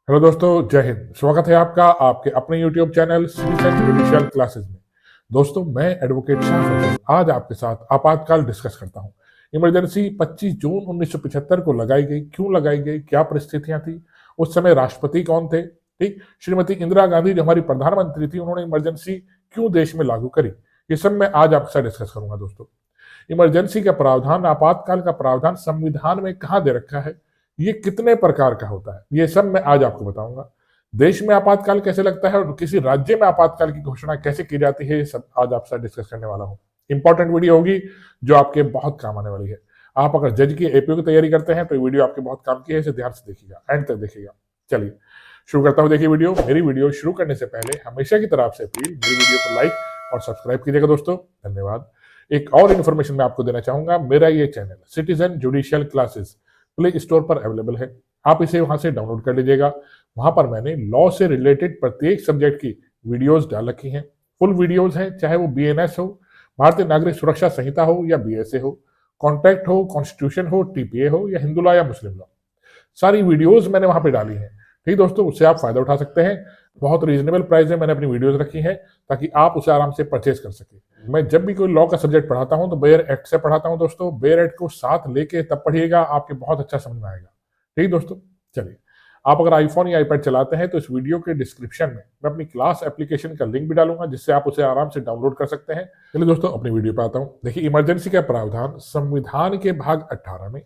Hello दोस्तों, जय हिंद। स्वागत है आपका आपके अपने YouTube channel citizen judicial classes में। दोस्तों, मैं एडवोकेट शाह फैसल आज आपके साथ आपातकाल डिस्कस करता हूं। इमरजेंसी 25 जून 1975 को लगाई गई, क्यों लगाई गई, क्या परिस्थितियां थी, उस समय राष्ट्रपति कौन थे। ठीक, श्रीमती इंदिरा गांधी जो हमारी प्रधानमंत्री थी, उन्होंने इमरजेंसी क्यों देश में लागू करी, ये सब मैं आज आपके साथ डिस्कस करूंगा। दोस्तों, इमरजेंसी का प्रावधान, आपातकाल का प्रावधान संविधान में कहां दे रखा है, ये कितने प्रकार का होता है, ये सब मैं आज आपको बताऊंगा। देश में आपातकाल कैसे लगता है और किसी राज्य में आपातकाल की घोषणा कैसे की जाती है, ये सब आज आपसे डिस्कस करने वाला हूं। इंपॉर्टेंट वीडियो होगी जो आपके बहुत काम आने वाली है। आप अगर जज की एपीओ की तैयारी करते हैं तो ये वीडियो आपके बहुत काम की है, इसे ध्यान से देखिएगा, एंड तक देखिएगा। चलिए शुरू करता हूं। देखिए वीडियो, मेरी वीडियो शुरू करने से पहले हमेशा की तरह आपसे अपील, मेरी वीडियो को लाइक और सब्सक्राइब कीजिएगा। दोस्तों धन्यवाद। एक और इन्फॉर्मेशन मैं आपको देना चाहूंगा, मेरा ये channel citizen judicial classes play store पर अवेलेबल है, आप इसे वहां से डाउनलोड कर लीजिएगा। वहां पर मैंने लॉ से रिलेटेड प्रत्येक सब्जेक्ट की वीडियोस डाल रखी हैं। फुल वीडियोस हैं, चाहे वो बीएनएस हो, भारतीय नागरिक सुरक्षा संहिता हो, या बीएसए हो, कॉन्ट्रैक्ट हो, कॉन्स्टिट्यूशन हो, टीपीए हो, या हिंदू लॉ या मुस्लिम लॉ, सारी वीडियोस मैंने वहां पे डाली हैं। ठीक दोस्तों, उससे आप फायदा उठा सकते हैं। बहुत रीजनेबल प्राइस में मैंने अपनी वीडियोस रखी हैं ताकि आप उसे आराम से परचेज कर सकें। मैं जब भी कोई लॉ का सब्जेक्ट पढ़ाता हूं तो बेयर एक्ट से पढ़ाता हूं। दोस्तों, बेयर एक्ट को साथ लेके तब पढ़िएगा, आपके बहुत अच्छा समझ में आएगा। ठीक दोस्तों, चलिए, आप अगर आईफोन या आईपैड चलाते हैं तो इस वीडियो के डिस्क्रिप्शन में मैं अपनी क्लास एप्लीकेशन का लिंक भी डालूंगा, जिससे आप उसे आराम से डाउनलोड कर सकते हैं। चलिए दोस्तों, अपनी वीडियो पे आता हूं। देखिए, इमरजेंसी का प्रावधान संविधान के भाग 18 में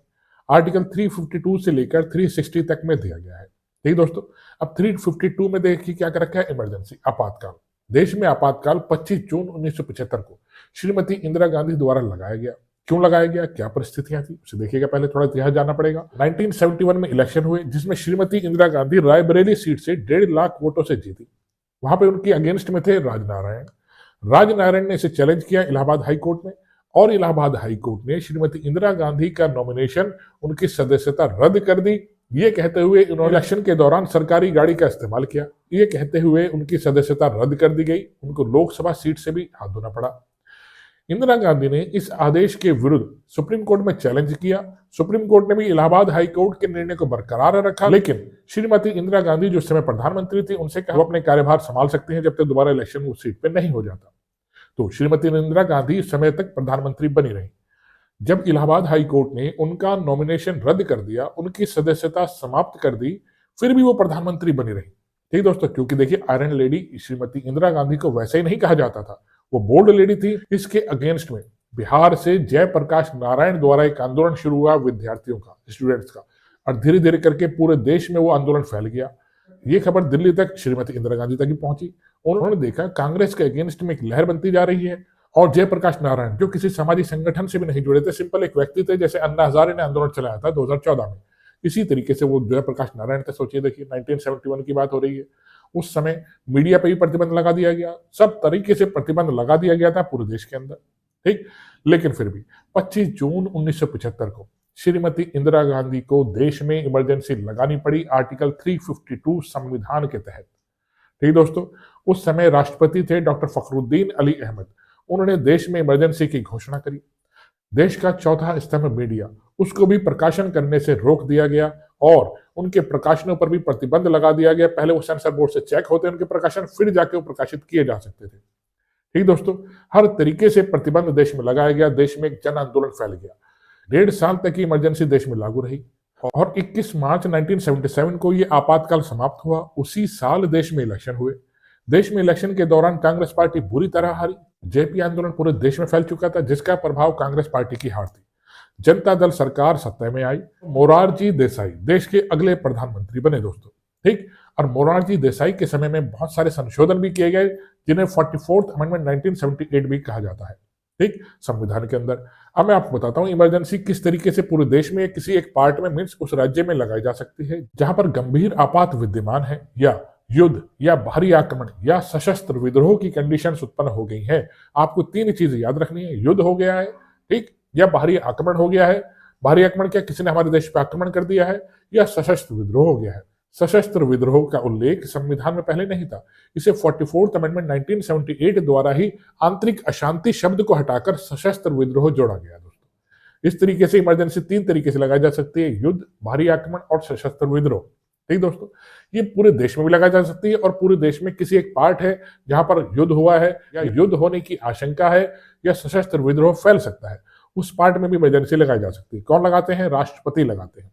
आर्टिकल 352 से लेकर 360 तक में दिया गया है। ठीक दोस्तों, अब 352 में देखिए क्या कर रखा है, इमरजेंसी, आपातकाल। देश में आपातकाल 25 जून 1975 को श्रीमती इंदिरा गांधी द्वारा लगाया गया। क्यों लगाया गया, क्या परिस्थितियां थी, उसे देखिएगा। पहले थोड़ा इतिहास जानना पड़ेगा। 1971 में इलेक्शन हुए, जिसमें श्रीमती इंदिरा गांधी रायबरेली सीट से 1.5 लाख वोटों से जीती। वहां पे उनकी अगेंस्ट में थे राजनारायण। राजनारायण ने इसे चैलेंज किया इलाहाबाद हाई कोर्ट में, और इलाहाबाद हाई कोर्ट ने श्रीमती इंदिरा गांधी का नॉमिनेशन, उनकी सदस्यता रद्द कर दी। ये कहते हुए उन्होंने इलेक्शन के दौरान सरकारी गाड़ी का इस्तेमाल किया। ये कहते हुए उनकी सदस्यता रद्द कर दी गई, उनको लोकसभा सीट से भी हाथ धोना पड़ा। इंदिरा गांधी ने इस आदेश के विरुद्ध सुप्रीम कोर्ट में चैलेंज किया। सुप्रीम कोर्ट ने भी इलाहाबाद हाई कोर्ट के निर्णय को बरकरार रखा, लेकिन श्रीमती इंदिरा गांधी जो समय प्रधानमंत्री थी, उनसे कहा वो अपने कार्यभार संभाल सकती हैं जब तक दोबारा इलेक्शन उस सीट पर नहीं हो जाता। तो श्रीमती इंदिरा गांधी इस समय तक प्रधानमंत्री बनी रही। जब इलाहाबाद हाई कोर्ट ने उनका नॉमिनेशन रद्द कर दिया, उनकी सदस्यता समाप्त कर दी, फिर भी वो प्रधानमंत्री बनी रही। ठीक दोस्तों, क्योंकि देखिए, आयरन लेडी श्रीमती इंदिरा गांधी को वैसे ही नहीं कहा जाता था, वो बोल्ड लेडी थी। इसके अगेंस्ट में बिहार से जयप्रकाश नारायण द्वारा एक आंदोलन शुरू हुआ, विद्यार्थियों का, स्टूडेंट्स का, और धीरे धीरे करके पूरे देश में वो आंदोलन फैल गया। ये खबर दिल्ली तक श्रीमती इंदिरा गांधी तक ही पहुंची। उन्होंने देखा कांग्रेस के अगेंस्ट में एक लहर बनती जा रही है, और जयप्रकाश नारायण जो किसी सामाजिक संगठन से भी नहीं जुड़े थे, सिंपल एक व्यक्ति थे, जैसे अन्ना हजारे ने आंदोलन चलाया था 2014 में, इसी तरीके से वो जयप्रकाश नारायण थे। सोचिए, देखिए 1971 की बात हो रही है। उस समय मीडिया पे भी प्रतिबंध लगा दिया गया, सब तरीके से प्रतिबंध लगा दिया गया था पूरे देश के अंदर। ठीक, लेकिन फिर भी 25 जून 1975 को श्रीमती इंदिरा गांधी को देश में इमरजेंसी लगानी पड़ी, आर्टिकल 352 संविधान के तहत। ठीक दोस्तों, उस समय राष्ट्रपति थे डॉक्टर फखरुद्दीन अली अहमद। उन्होंने देश में इमरजेंसी की घोषणा करी। देश का चौथा स्तंभ मीडिया, उसको भी प्रकाशन करने से रोक दिया गया, और उनके प्रकाशनों पर भी प्रतिबंध लगा दिया गया। पहले वो सेंसर बोर्ड से चेक होते उनके प्रकाशन, फिर जाके वो प्रकाशित किए जा सकते थे। ठीक दोस्तों, हर तरीके से प्रतिबंध देश में लगाया गया। देश में एक जन आंदोलन फैल गया। 1.5 साल तक की इमरजेंसी देश में लागू रही, और 21 मार्च 1977 को ये आपातकाल समाप्त हुआ। उसी साल देश में इलेक्शन हुए। देश में इलेक्शन के दौरान कांग्रेस पार्टी बुरी तरह हारी। जेपी आंदोलन पूरे देश में फैल चुका था, जिसका प्रभाव कांग्रेस पार्टी की हार थी। जनता दल सरकार सत्ता में आई। मोरारजी देसाई देश के अगले प्रधानमंत्री बने। दोस्तों, ठीक, और मोरारजी देसाई के समय में बहुत सारे संशोधन भी किए गए, जिन्हें 44th अमेंडमेंट 1978 भी कहा जाता है, ठीक, संविधान के अंदर। अब मैं आपको बताता हूं इमरजेंसी किस तरीके से पूरे देश में किसी एक पार्ट में, मीन्स उस राज्य में लगाई जा सकती है जहां पर गंभीर आपात विद्यमान है, या युद्ध या बाहरी आक्रमण या सशस्त्र विद्रोह की कंडीशंस उत्पन्न हो गई हैं। आपको 3 चीजें याद रखनी है, युद्ध हो गया है, ठीक, या बाहरी आक्रमण हो गया है। बाहरी आक्रमण क्या, किसी ने हमारे देश पर आक्रमण कर दिया है, या सशस्त्र विद्रोह हो गया है। सशस्त्र विद्रोह का उल्लेख संविधान में पहले नहीं था, इसे 44th अमेंडमेंट 1978 द्वारा ही आंतरिक अशांति शब्द को हटाकर सशस्त्र विद्रोह जोड़ा गया। दोस्तों, इस तरीके से इमरजेंसी 3 तरीके से लगाई जा सकती है, युद्ध, बाहरी आक्रमण और सशस्त्र विद्रोह। ठीक दोस्तों, ये पूरे देश में भी लगाई जा सकती है और पूरे देश में किसी एक पार्ट है जहां पर युद्ध हुआ है या युद्ध होने की आशंका है या सशस्त्र विद्रोह फैल सकता है, उस पार्ट में भी इमरजेंसी लगाई जा सकती है। कौन लगाते हैं? राष्ट्रपति लगाते हैं।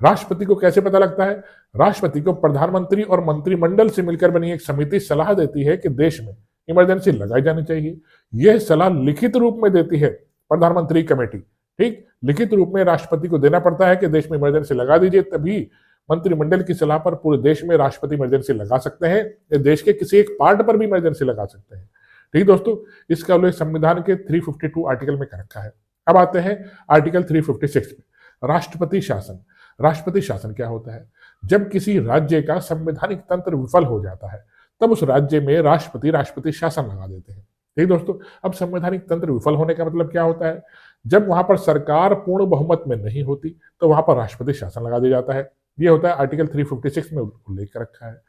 राष्ट्रपति को कैसे पता लगता है? राष्ट्रपति को प्रधानमंत्री और मंत्रिमंडल से मिलकर बनी एक समिति सलाह देती है कि देश में इमरजेंसी लगाई जानी चाहिए। यह सलाह लिखित रूप में देती है प्रधानमंत्री कमेटी। ठीक, लिखित रूप में राष्ट्रपति को देना पड़ता है कि देश में इमरजेंसी लगा दीजिए, तभी मंत्रिमंडल की सलाह पर पूरे देश में राष्ट्रपति इमरजेंसी लगा सकते हैं या देश के किसी एक पार्ट पर भी इमरजेंसी लगा सकते हैं। ठीक दोस्तों, इसका उल्लेख संविधान के 352 आर्टिकल में कर रखा है। अब आते हैं आर्टिकल 356 में, राष्ट्रपति शासन। राष्ट्रपति शासन क्या होता है? जब किसी राज्य का संवैधानिक तंत्र विफल हो जाता है तब उस राज्य में राष्ट्रपति शासन लगा देते हैं। ठीक दोस्तों, अब संवैधानिक तंत्र विफल होने का मतलब क्या होता है? जब वहां पर सरकार पूर्ण बहुमत में नहीं होती तो वहां पर राष्ट्रपति शासन लगा दिया जाता है। ये होता है आर्टिकल 356 में उल्लेख कर रखा है।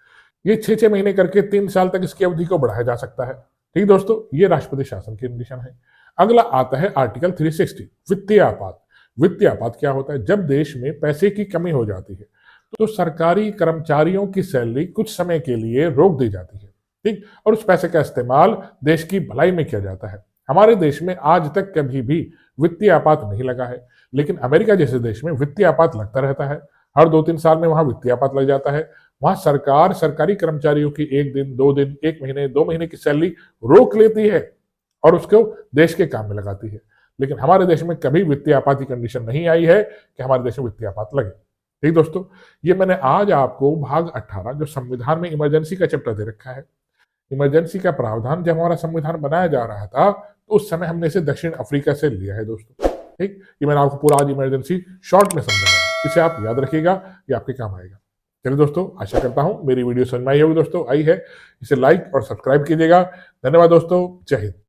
ये 6-6 महीने करके 3 साल तक इसकी अवधि को बढ़ाया जा सकता है। ठीक दोस्तों, ये राष्ट्रपति शासन की कंडीशन है। अगला आता है आर्टिकल 360, वित्तीय आपात। वित्तीय आपात क्या होता है? जब देश में पैसे की कमी हो जाती है तो सरकारी कर्मचारियों की सैलरी कुछ समय के लिए रोक दी जाती है। ठीक, और उस पैसे का इस्तेमाल देश की भलाई में किया जाता है। हमारे देश में आज तक कभी भी वित्तीय आपात नहीं लगा है, लेकिन अमेरिका जैसे देश में वित्तीय आपात लगता रहता है। हर 2-3 साल में वहां वित्तीय आपात लग जाता है। वहां सरकार सरकारी कर्मचारियों की 1 दिन, 2 दिन, 1 महीने, 2 महीने की सैलरी रोक लेती है और उसको देश के काम में लगाती है। लेकिन हमारे देश में कभी वित्तीय आपात की कंडीशन नहीं आई है कि हमारे देश में वित्तीय आपात लगे। ठीक दोस्तों, ये मैंने आज आपको भाग 18 जो संविधान में इमरजेंसी का चैप्टर दे रखा है। इमरजेंसी का प्रावधान जब हमारा संविधान बनाया जा रहा था तो उस समय हमने इसे दक्षिण अफ्रीका से लिया है दोस्तों। ठीक, ये मैंने आपको पूरा आज इमरजेंसी शॉर्ट में समझाया है। इसे आप याद रखिएगा, ये आपके काम आएगा। चलिए दोस्तों, आशा करता हूं मेरी वीडियो समझ में आई होगी। दोस्तों आई है, इसे लाइक और सब्सक्राइब कीजिएगा। धन्यवाद दोस्तों, जय हिंद।